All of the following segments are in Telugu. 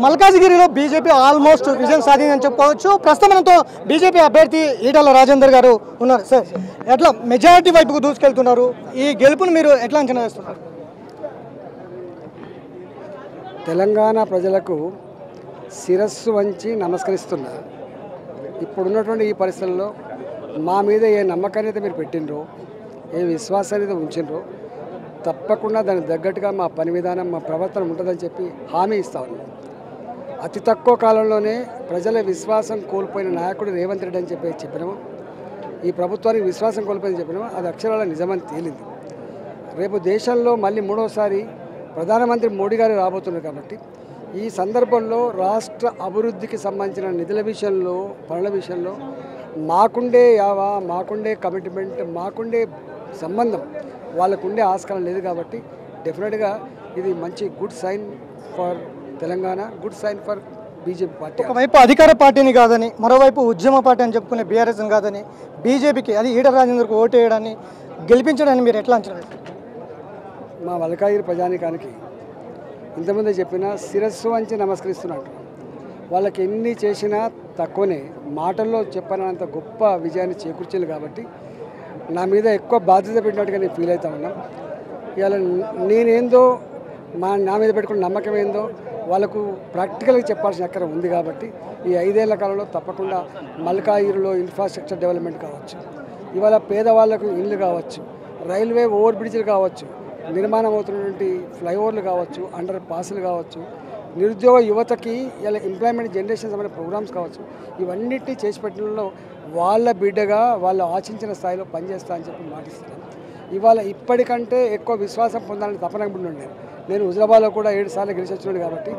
మల్కాజిగిరిలో బీజేపీ ఆల్మోస్ట్ విజయం సాధిందని చెప్పుకోవచ్చు. ప్రస్తుతం మనతో బీజేపీ అభ్యర్థి ఈటల రాజేందర్ గారు ఉన్నారు. సార్, ఎట్లా మెజారిటీ వైపుకు దూసుకెళ్తున్నారు? ఈ గెలుపును మీరు ఎట్లా అంచనా వేస్తున్నారు? తెలంగాణ ప్రజలకు శిరస్సు వంచి నమస్కరిస్తున్నా. ఇప్పుడున్నటువంటి ఈ పరిస్థితుల్లో మా మీద ఏ నమ్మకాన్ని అయితే మీరు పెట్టినరో, ఏ విశ్వాసాన్ని అయితే ఉంచినరో, తప్పకుండా దానికి తగ్గట్టుగా మా పని విధానం, మా ప్రవర్తన ఉంటుందని చెప్పి హామీ ఇస్తా ఉన్నాం. అతి తక్కువ కాలంలోనే ప్రజల విశ్వాసం కోల్పోయిన నాయకుడు రేవంత్ రెడ్డి అని చెప్పినాము. ఈ ప్రభుత్వానికి విశ్వాసం కోల్పోయిందని చెప్పినాము. అది అక్షరాల నిజమని తేలింది. రేపు దేశంలో మళ్ళీ మూడోసారి ప్రధానమంత్రి మోడీ గారు రాబోతున్నారు కాబట్టి ఈ సందర్భంలో రాష్ట్ర అభివృద్ధికి సంబంధించిన నిధుల విషయంలో, పనుల విషయంలో మాకుండే యావా, మాకుండే కమిట్మెంట్, మాకుండే సంబంధం వాళ్ళకుండే ఆస్కారం లేదు కాబట్టి డెఫినెట్గా ఇది మంచి good sign for Telangana, good sign for BJP party. ఒకవైపు అధికార పార్టీని కాదని, మరోవైపు ఉద్యమ పార్టీ అని చెప్పుకునే బీఆర్ఎస్ని కాదని బీజేపీకి, అది ఈటల రాజేందర్కు ఓటు వేయడాన్ని, గెలిపించడాన్ని మీరు ఎట్లా అంచనా వేస్తారు? మా మల్కాజిగిరి ప్రజానికానికి ఇంతకుముందే చెప్పిన శిరస్సు వంచి నమస్కరిస్తున్నట్టు. వాళ్ళకి ఎన్ని చేసినా తక్కువనే, మాటల్లో చెప్పనంత గొప్ప విజయాన్ని చేకూర్చారు కాబట్టి నా మీద ఎక్కువ బాధ్యత పెట్టినట్టుగా నేను ఫీల్ అవుతా ఉన్నా. ఇవాళ నేనేందో, నా మీద పెట్టుకున్న నమ్మకం ఏందో వాళ్ళకు ప్రాక్టికల్గా చెప్పాల్సిన అక్కర ఉంది కాబట్టి ఈ 5 ఏళ్ల కాలంలో తప్పకుండా మల్కాజిగిరిలో ఇన్ఫ్రాస్ట్రక్చర్ డెవలప్మెంట్ కావచ్చు, ఇవాళ పేదవాళ్లకు ఇళ్ళు కావచ్చు, రైల్వే ఓవర్ బ్రిడ్జ్లు కావచ్చు, నిర్మాణం అవుతున్నటువంటి ఫ్లైఓవర్లు కావచ్చు, అండర్ పాస్లు కావచ్చు, నిరుద్యోగ యువతకి ఇలా ఎంప్లాయ్మెంట్ జనరేషన్ సంబంధించిన ప్రోగ్రామ్స్ కావచ్చు, ఇవన్నిటినీ చేసి పెట్టడంలో వాళ్ళ బిడ్డగా వాళ్ళు ఆశించిన స్థాయిలో పనిచేస్తా అని చెప్పి మాటిస్తున్నాను. ఇవాళ ఇప్పటికంటే ఎక్కువ విశ్వాసం పొందాలని తపన ఉండే నేను హుజరాబాద్లో కూడా 7 సార్లు గెలిచి వచ్చినాను కాబట్టి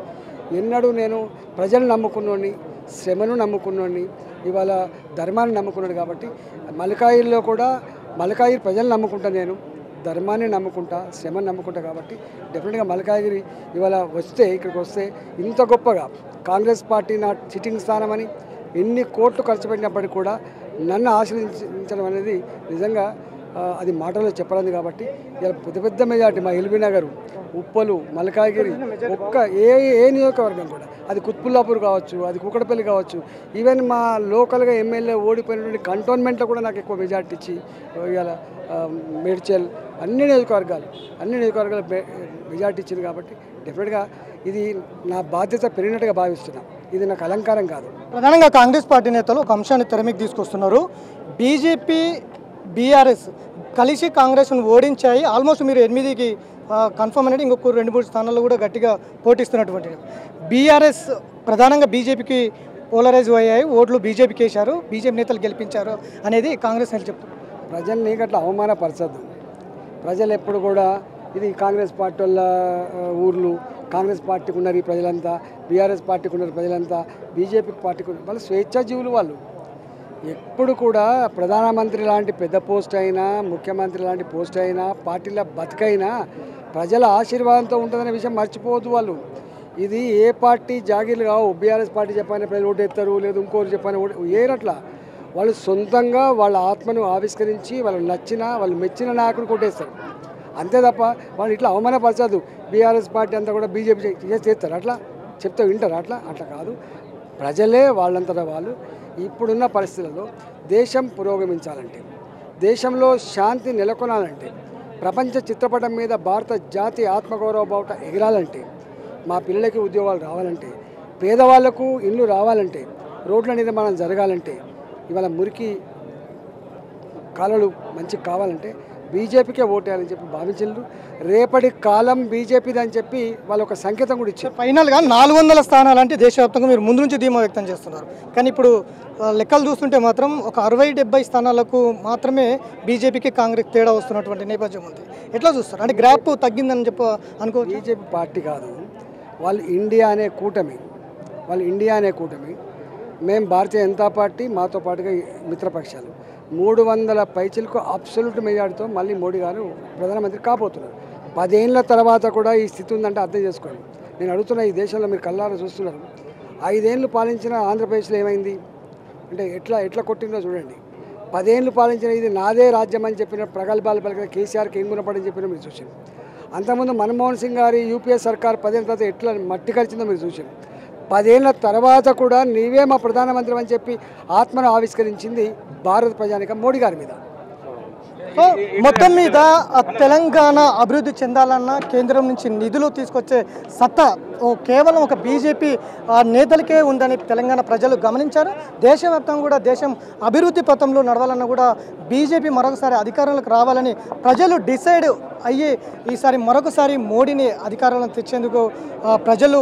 ఎన్నడూ నేను ప్రజలు నమ్ముకున్నోడిని, శ్రమను నమ్ముకున్నోడిని, ఇవాళ ధర్మాన్ని నమ్ముకున్నాడు కాబట్టి మల్కాజిగిరిలో కూడా మల్కాజిగిరి ప్రజలు నమ్ముకుంటా, నేను ధర్మాన్ని నమ్ముకుంటా, శ్రమను నమ్ముకుంటా కాబట్టి డెఫినెట్గా మల్కాజిగిరి ఇవాళ వస్తే, ఇక్కడికి వస్తే ఇంత గొప్పగా కాంగ్రెస్ పార్టీ నా సిట్టింగ్ స్థానమని ఎన్ని కోట్లు ఖర్చు పెట్టినప్పటికీ కూడా నన్ను ఆశ్రయించడం అనేది నిజంగా అది మాటల్లో చెప్పలేదు కాబట్టి ఇలా పెద్ద పెద్ద మెజార్టీ మా ఎల్బీ నగర్, ఉప్పలు, మల్కాజిగిరి, ఒక్క ఏ నియోజకవర్గం కూడా, అది కుత్బుల్లాపూర్ కావచ్చు, అది కూకటపల్లి కావచ్చు, ఈవెన్ మా లోకల్గా ఎమ్మెల్యే ఓడిపోయినటువంటి కంటోన్మెంట్లో కూడా నాకు ఎక్కువ మెజార్టీ ఇచ్చి ఇవాళ మేడ్చల్ అన్ని నియోజకవర్గాలు మెజార్టీ ఇచ్చింది కాబట్టి డెఫినెట్గా ఇది నా బాధ్యత పెరిగినట్టుగా భావిస్తున్నాను. ఇది నాకు అలంకారం కాదు. ప్రధానంగా కాంగ్రెస్ పార్టీ నేతలు ఒక అంశాన్ని తెరమీకి తీసుకొస్తున్నారు. బీజేపీ, బీఆర్ఎస్ కలిసి కాంగ్రెస్ను ఓడించాయి. ఆల్మోస్ట్ మీరు 8కి కన్ఫర్మ్ అనేది, ఇంకొక 2-3 స్థానాల్లో కూడా గట్టిగా పోటీస్తున్నటువంటి బీఆర్ఎస్ ప్రధానంగా బీజేపీకి పోలరైజ్ అయ్యాయి, ఓట్లు బీజేపీకి వేశారు, బీజేపీ నేతలు గెలిపించారు అనేది కాంగ్రెస్ నేతలు చెప్తున్నారు. ప్రజల్ని గట్లా అవమానపరచద్దు. ప్రజలు ఎప్పుడు కూడా ఇది కాంగ్రెస్ పార్టీ వాళ్ళ ఊర్లు, కాంగ్రెస్ పార్టీకి ఉన్నారు ఈ ప్రజలంతా, బీఆర్ఎస్ పార్టీకి ఉన్నారు ప్రజలంతా, బీజేపీ పార్టీకి ఉన్నారు, వాళ్ళు స్వేచ్ఛాజీవులు. వాళ్ళు ఎప్పుడు కూడా ప్రధానమంత్రి లాంటి పెద్ద పోస్ట్ అయినా, ముఖ్యమంత్రి లాంటి పోస్ట్ అయినా, పార్టీల బతికైనా ప్రజల ఆశీర్వాదంతో ఉంటుందనే విషయం మర్చిపోవద్దు వాళ్ళు. ఇది ఏ పార్టీ జాగీర్లు కావు. బీఆర్ఎస్ పార్టీ చెప్పని ప్రజలు ఓటు ఎత్తారు, లేదు ఇంకోరు చెప్పని ఓటు ఏనట్లా. వాళ్ళు సొంతంగా వాళ్ళ ఆత్మను ఆవిష్కరించి వాళ్ళు నచ్చిన, వాళ్ళు మెచ్చిన నాయకుడు కొట్టేస్తారు అంతే తప్ప వాళ్ళు ఇట్లా అవమానపరచదు. బీఆర్ఎస్ పార్టీ అంతా కూడా బీజేపీ చేస్తారు, అట్లా చెప్తే వింటారు, అట్లా కాదు. ప్రజలే వాళ్ళంతటా వాళ్ళు ఇప్పుడున్న పరిస్థితుల్లో దేశం పురోగమించాలంటే, దేశంలో శాంతి నెలకొనాలంటే, ప్రపంచ చిత్రపటం మీద భారత జాతి ఆత్మగౌరవ బావుట ఎగరాలంటే, మా పిల్లలకి ఉద్యోగాలు రావాలంటే, పేదవాళ్లకు ఇల్లు రావాలంటే, రోడ్ల నిర్మాణం జరగాలంటే, ఇవాళ మురికి కాలువలు మంచిగా కావాలంటే బీజేపీకే ఓటేయాలని చెప్పి భావించారు. రేపటి కాలం బీజేపీది అని చెప్పి వాళ్ళు ఒక సంకేతం కూడా ఇచ్చారు. ఫైనల్గా 400 స్థానాలు అంటే దేశవ్యాప్తంగా మీరు ముందు నుంచి ధీమా వ్యక్తం చేస్తున్నారు, కానీ ఇప్పుడు లెక్కలు చూస్తుంటే మాత్రం ఒక 60-70 స్థానాలకు మాత్రమే బీజేపీకి కాంగ్రెస్ తేడా వస్తున్నటువంటి నేపథ్యం ఉంది. ఎట్లా చూస్తారు? అంటే గ్రాఫ్ తగ్గిందని చెప్పి అనుకో. బీజేపీ పార్టీ కాదు, వాళ్ళు ఇండియా అనే కూటమి, మేము భారతీయ జనతా పార్టీ, మాతో పాటుగా మిత్రపక్షాలు 300 పైచిలకు అబ్సల్యూట్ మెజార్టీతో మళ్ళీ మోడీ గారు ప్రధానమంత్రి కాబోతున్నారు. 10 ఏళ్ల తర్వాత కూడా ఈ స్థితి ఉందంటే అర్థం చేసుకోండి. నేను అడుగుతున్న, ఈ దేశంలో మీరు కళ్ళారా చూస్తున్నారు, 5 ఏళ్ళు పాలించిన ఆంధ్రప్రదేశ్లో ఏమైంది అంటే ఎట్లా కొట్టిందో చూడండి. 10 ఏళ్ళు పాలించిన ఇది నాదే రాజ్యం అని చెప్పిన ప్రగల్భాలు పలికిన కేసీఆర్కి ఏం గుణపడని చెప్పిన మీరు చూసారు. అంతకుముందు మన్మోహన్ సింగ్ గారి యూపీఏ సర్కార్ 10 ఏళ్ళ తర్వాత ఎట్లా మట్టి కరిచిందో మీరు చూసారు. 10 ఏళ్ల తర్వాత కూడా నీవే మా ప్రధానమంత్రి అని చెప్పి ఆత్మను ఆవిష్కరించింది భారత ప్రజానికం మోడీ గారి మీద. సో మొత్తం మీద తెలంగాణ అభివృద్ధి చెందాలన్న కేంద్రం నుంచి నిధులు తీసుకొచ్చే సత్తా కేవలం ఒక బీజేపీ నేతలకే ఉందని తెలంగాణ ప్రజలు గమనించారు. దేశవ్యాప్తంగా కూడా దేశం అభివృద్ధి పథంలో నడవాలన్నా కూడా బీజేపీ మరొకసారి అధికారంలోకి రావాలని ప్రజలు డిసైడ్ అయ్యి ఈసారి మరొకసారి మోడీని అధికారంలో తెచ్చేందుకు ప్రజలు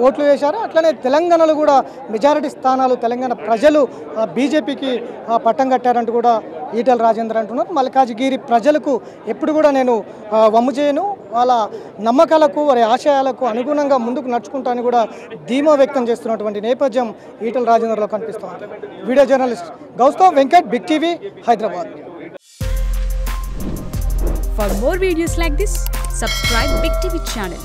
ఓట్లు వేశారు. అట్లనే తెలంగాణలో కూడా మెజారిటీ స్థానాలు తెలంగాణ ప్రజలు బీజేపీకి పట్టం కట్టారంటూ కూడా ఈటెల రాజేందర్ అంటున్నారు. మల్కాజిగిరి ప్రజలకు ఎప్పుడు కూడా నేను వమ్ము చేయను, వాళ్ళ నమ్మకాలకు వారి ఆశయాలకు అనుగుణంగా ముందుకు నడుచుకుంటానని కూడా ధీమా వ్యక్తం చేస్తున్నటువంటి నేపథ్యం ఈటెల రాజేందర్లో కనిపిస్తోంది. వీడియో జర్నలిస్ట్ గౌస్తో Venkat, Big TV, Hyderabad. For more videos like this, subscribe Big TV channel.